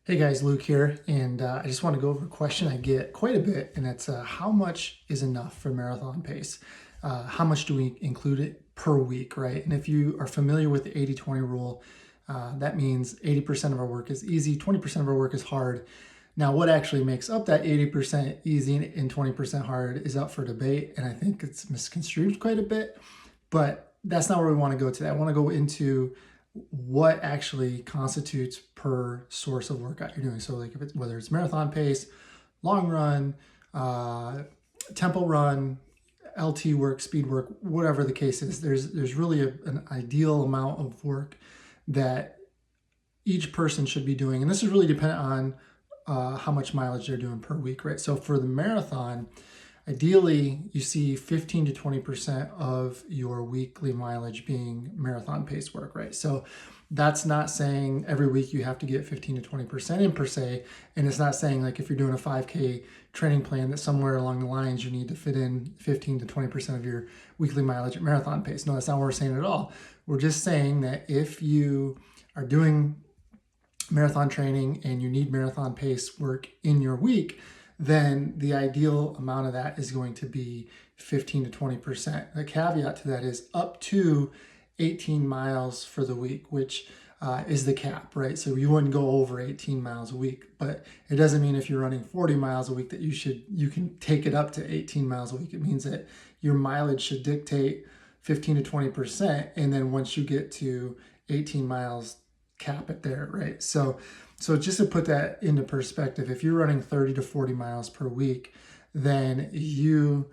Hey guys, Luke here, and I just want to go over a question I get quite a bit, and it's how much is enough for marathon pace? How much do we include it per week, right? And if you are familiar with the 80-20 rule, that means 80% of our work is easy, 20% of our work is hard. Now, what actually makes up that 80% easy and 20% hard is up for debate, and I think it's misconstrued quite a bit, but that's not where we want to go today. I want to go into what actually constitutes per source of workout you're doing. So like if it's whether it's marathon pace, long run, uh, tempo run, LT work, speed work, whatever the case is, there's really an ideal amount of work that each person should be doing, and this is really dependent on how much mileage they're doing per week, right? So for the marathon, ideally, you see 15 to 20% of your weekly mileage being marathon pace work, right? So that's not saying every week you have to get 15 to 20% in per se. And it's not saying like if you're doing a 5K training plan that somewhere along the lines you need to fit in 15 to 20% of your weekly mileage at marathon pace. No, that's not what we're saying at all. We're just saying that if you are doing marathon training and you need marathon pace work in your week, then the ideal amount of that is going to be 15 to 20%. The caveat to that is up to 18 miles for the week, which is the cap, right? So you wouldn't go over 18 miles a week, but it doesn't mean if you're running 40 miles a week that you can take it up to 18 miles a week. It means that your mileage should dictate 15 to 20%. And then once you get to 18 miles, cap it there, right? So just to put that into perspective, if you're running 30 to 40 miles per week, then you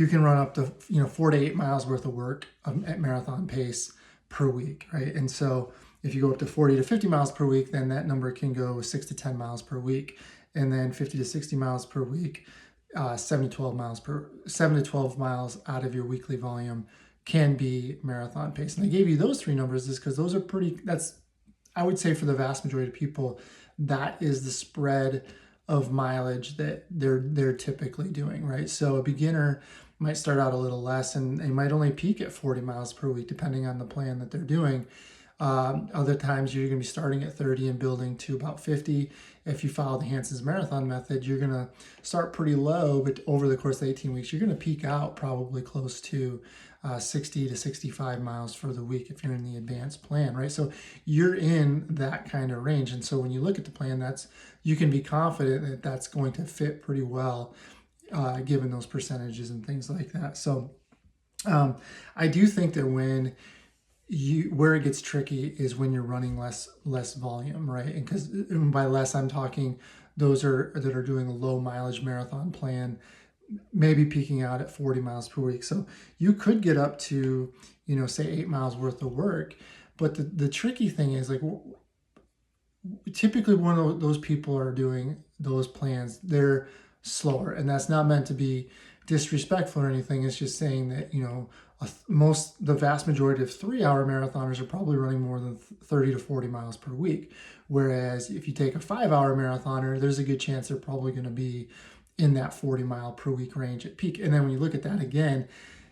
can run up to 4 to 8 miles worth of work at marathon pace per week, right? And so if you go up to 40 to 50 miles per week, then that number can go 6 to 10 miles per week, and then 50 to 60 miles per week, 7 to 12 miles out of your weekly volume can be marathon pace. And I gave you those three numbers is because those are that's, I would say, for the vast majority of people, that is the spread of mileage that they're typically doing, right? So a beginner might start out a little less and they might only peak at 40 miles per week, depending on the plan that they're doing. Other times you're going to be starting at 30 and building to about 50. If you follow the Hanson's Marathon method, you're going to start pretty low, but over the course of 18 weeks, you're going to peak out probably close to 60 to 65 miles for the week if you're in the advanced plan, right? So you're in that kind of range. And so when you look at the plan, you can be confident that that's going to fit pretty well, given those percentages and things like that. So I do think that where it gets tricky is when you're running less volume, right? And because by less, I'm talking those that are doing a low mileage marathon plan, maybe peaking out at 40 miles per week. So you could get up to, say 8 miles worth of work. But the tricky thing is like, typically when those people are doing those plans, they're slower. And that's not meant to be disrespectful or anything. It's just saying that, the vast majority of 3-hour marathoners are probably running more than 30 to 40 miles per week. Whereas if you take a 5-hour marathoner, there's a good chance they're probably going to be in that 40 mile per week range at peak. And then when you look at that again,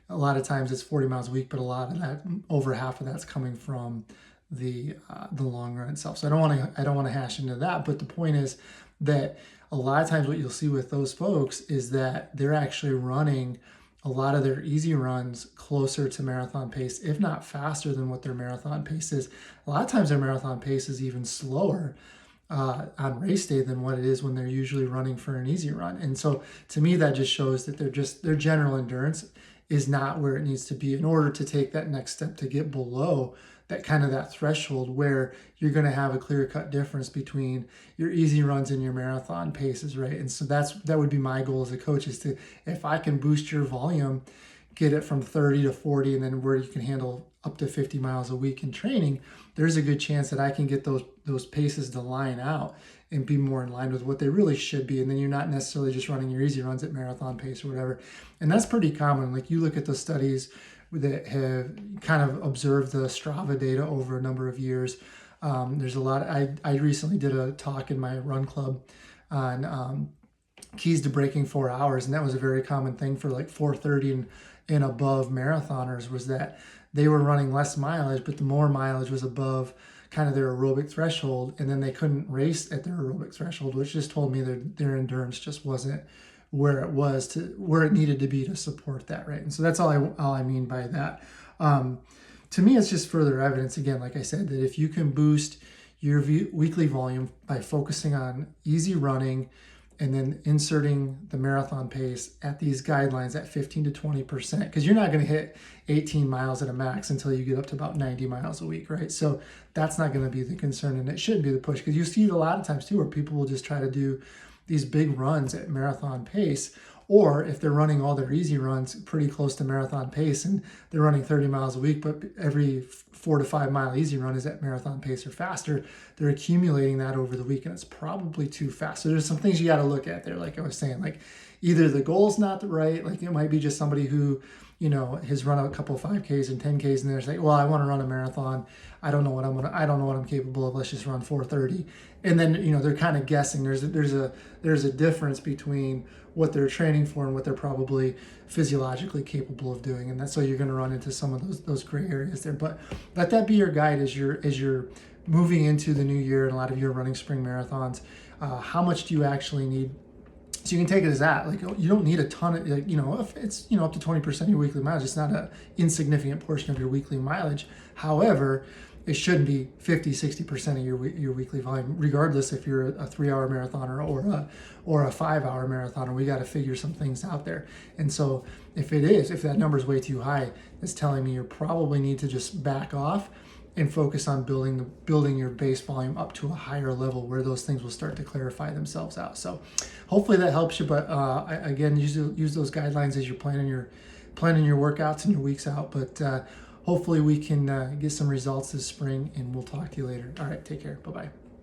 a lot of times it's 40 miles a week, but a lot of that, over half of that's coming from the long run itself. So I don't want to hash into that, but the point is that a lot of times what you'll see with those folks is that they're actually running a lot of their easy runs closer to marathon pace, if not faster than what their marathon pace is. A lot of times their marathon pace is even slower on race day than what it is when they're usually running for an easy run. And so to me, that just shows that their general endurance is not where it needs to be in order to take that next step to get below that threshold where you're going to have a clear-cut difference between your easy runs and your marathon paces, right? And so that would be my goal as a coach, is to, if I can boost your volume, get it from 30 to 40, and then where you can handle up to 50 miles a week in training, there's a good chance that I can get those paces to line out and be more in line with what they really should be. And then you're not necessarily just running your easy runs at marathon pace or whatever. And that's pretty common. Like you look at the studies that have kind of observed the Strava data over a number of years. There's a lot. I recently did a talk in my run club on keys to breaking 4 hours, and that was a very common thing for like 4:30 and above marathoners, was that they were running less mileage, but the more mileage was above kind of their aerobic threshold, and then they couldn't race at their aerobic threshold, which just told me their endurance just wasn't where it was to where it needed to be to support that, right? And so that's all I mean by that. To me, it's just further evidence, again, like I said, that if you can boost your weekly volume by focusing on easy running and then inserting the marathon pace at these guidelines at 15 to 20%, because you're not going to hit 18 miles at a max until you get up to about 90 miles a week, right? So that's not going to be the concern, and it shouldn't be the push, because you see a lot of times too where people will just try to do these big runs at marathon pace, or if they're running all their easy runs pretty close to marathon pace and they're running 30 miles a week, but every 4 to 5 mile easy run is at marathon pace or faster, they're accumulating that over the week, and it's probably too fast. So there's some things you got to look at there. Like I was saying, like either the goal's not right, like it might be just somebody who, you know, has run a couple of 5Ks and 10Ks, and they're saying, well, I want to run a marathon. I don't know what I'm capable of. Let's just run 4:30. And then, you know, they're kind of guessing. There's a difference between what they're training for and what they're probably physiologically capable of doing. And that's so you're going to run into some of those gray areas there. But let that be your guide as you're moving into the new year, and a lot of you are running spring marathons. How much do you actually need? So you can take it as that, like, you don't need a ton of, like, you know, if it's, you know, up to 20% of your weekly mileage, it's not an insignificant portion of your weekly mileage. However, it shouldn't be 50-60% of your weekly volume, regardless if you're a 3-hour marathoner or a 5-hour marathoner. We got to figure some things out there. And so if that number is way too high, it's telling me you probably need to just back off and focus on building your base volume up to a higher level where those things will start to clarify themselves out. So hopefully that helps you. But again, use those guidelines as you're planning your workouts and your weeks out. But hopefully we can get some results this spring, and we'll talk to you later. All right, take care. Bye-bye.